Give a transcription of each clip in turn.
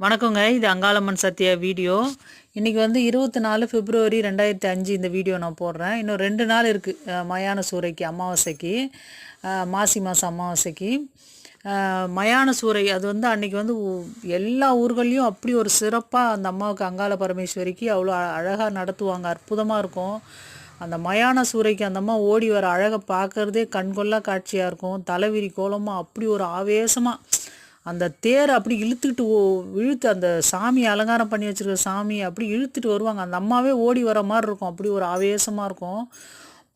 வணக்கங்க. இது அங்காளம்மன் சத்யா வீடியோ. இன்றைக்கி வந்து 24 பிப்ரவரி 2005 இந்த வீடியோ நான் போடுறேன். இன்னும் 2 நாள் இருக்குது மயான சூறைக்கு, அமாவாசைக்கு, மாசி மாதம் அமாவாசைக்கு. மயான சூறை அது வந்து அன்றைக்கி வந்து எல்லா ஊர்கள்லேயும் அப்படி ஒரு சிறப்பாக அந்த அம்மாவுக்கு, அங்காள பரமேஸ்வரிக்கு அவ்வளோ அழகாக நடத்துவாங்க. அற்புதமாக இருக்கும். அந்த மயான சூறைக்கு அந்த அம்மா ஓடி வர அழகை பார்க்குறதே கண்கொள்ளா காட்சியாக இருக்கும். தலைவிரி கோலமாக அப்படி ஒரு ஆவேசமாக அந்த தேர் அப்படி இழுத்து அந்த சாமி அலங்காரம் பண்ணி வச்சுருக்க சாமி அப்படி இழுத்துட்டு வருவாங்க. அந்த அம்மாவே ஓடி வர மாதிரி இருக்கும். அப்படி ஒரு ஆவேசமாக இருக்கும்.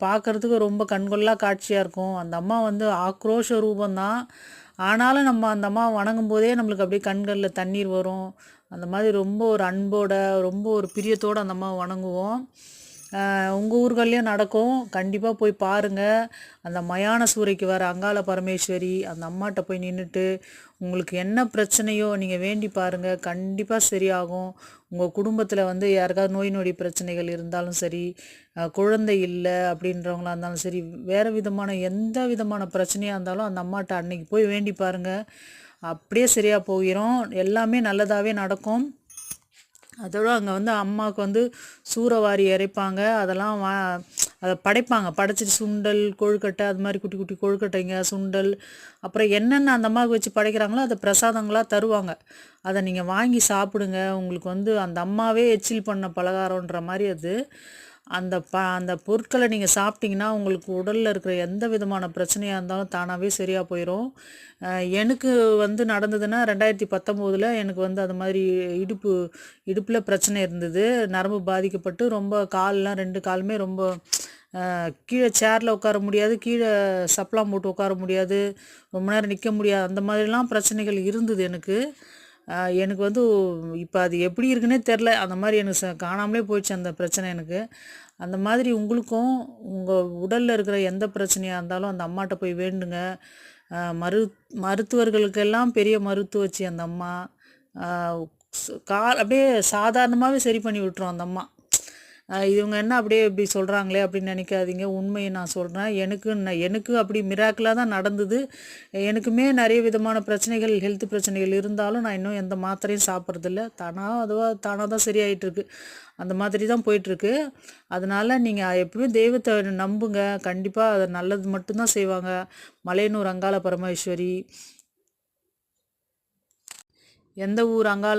பார்க்குறதுக்கு ரொம்ப கண்கொள்ளா காட்சியாக இருக்கும். அந்த அம்மா வந்து ஆக்ரோஷ ரூபந்தான். ஆனாலும் நம்ம அந்த அம்மா வணங்கும் போதே நம்மளுக்கு அப்படியே கண்களில் தண்ணீர் வரும். அந்த மாதிரி ரொம்ப ஒரு அன்போட, ரொம்ப ஒரு பிரியத்தோடு அந்த அம்மா வணங்குவோம். உங்கள் ஊர்கள்லேயும் நடக்கும். கண்டிப்பாக போய் பாருங்கள். அந்த மயான சூறைக்கு வர அங்காள பரமேஸ்வரி அந்த அம்மாட்ட போய் நின்றுட்டு உங்களுக்கு என்ன பிரச்சனையோ நீங்கள் வேண்டி பாருங்கள். கண்டிப்பாக சரியாகும். உங்கள் குடும்பத்தில் வந்து யாருக்காவது நோய் நொடி பிரச்சனைகள் இருந்தாலும் சரி, குழந்தை இல்லை அப்படின்றவங்களா இருந்தாலும் சரி, வேறு விதமான எந்த விதமான பிரச்சனையாக இருந்தாலும் அந்த அம்மாட்ட அன்னைக்கு போய் வேண்டி பாருங்கள். அப்படியே சரியாக போகிறோம். எல்லாமே நல்லதாகவே நடக்கும். அதோட அங்கே வந்து அம்மாவுக்கு வந்து சூறவாரி இறைப்பாங்க. அதெல்லாம் அதை படைப்பாங்க. படைச்சிட்டு சுண்டல், கொழுக்கட்டை, அது மாதிரி குட்டி குட்டி கொழுக்கட்டைங்க, சுண்டல், அப்புறம் என்னென்ன அந்த அம்மாவுக்கு வச்சு படைக்கிறாங்களோ அதை பிரசாதங்களாக தருவாங்க. அதை நீங்கள் வாங்கி சாப்பிடுங்க. உங்களுக்கு வந்து அந்த அம்மாவே எச்சில் பண்ண பலகாரன்ற மாதிரி அது. அந்த பொருட்களை நீங்கள் சாப்பிட்டிங்கன்னா உங்களுக்கு உடலில் இருக்கிற எந்த விதமான பிரச்சனையாக இருந்தாலும் தானாகவே சரியாக போயிடும். எனக்கு வந்து நடந்ததுன்னா 2019 எனக்கு வந்து அது மாதிரி இடுப்பில் பிரச்சனை இருந்தது. நரம்பு பாதிக்கப்பட்டு ரொம்ப கால்லாம் 2 காலுமே ரொம்ப கீழே சேரில் உட்கார முடியாது, கீழே சப்பலாம் போட்டு உட்கார முடியாது, ரொம்ப நேரம் நிற்க முடியாது. அந்த மாதிரிலாம் பிரச்சனைகள் இருந்தது எனக்கு. எனக்கு வந்து இப்போ அது எப்படி இருக்குன்னே தெரில. அந்த மாதிரி எனக்கு காணாமலே போயிடுச்சு அந்த பிரச்சனை எனக்கு. அந்த மாதிரி உங்களுக்கும் உங்கள் உடலில் இருக்கிற எந்த பிரச்சனையாக இருந்தாலும் அந்த அம்மாட்ட போய் வேண்டுங்க. மருத்துவர்களுக்கெல்லாம் பெரிய மருத்துவச்சி அந்த அம்மா. அப்படியே சாதாரணமாகவே சரி பண்ணி விட்டுரும் அந்த அம்மா. இவங்க என்ன அப்படியே இப்படி சொல்கிறாங்களே அப்படின்னு நினைக்காதீங்க. உண்மையை நான் சொல்கிறேன். எனக்கு அப்படி மிராக்கிளாக தான் நடந்தது. எனக்குமே நிறைய விதமான பிரச்சனைகள், ஹெல்த் பிரச்சனைகள் இருந்தாலும் நான் இன்னும் எந்த மாத்திரையும் சாப்பிட்றதில்ல. தானாக தான் சரியாயிட்டுருக்கு. அந்த மாதிரி தான் போயிட்டுருக்கு. அதனால் நீங்கள் எப்பவுமே தெய்வத்தை நம்புங்க. கண்டிப்பாக அது நல்லது மட்டும்தான் செய்வாங்க. மலையனூர் அங்காள பரமேஸ்வரி. எந்த ஊர் அங்காள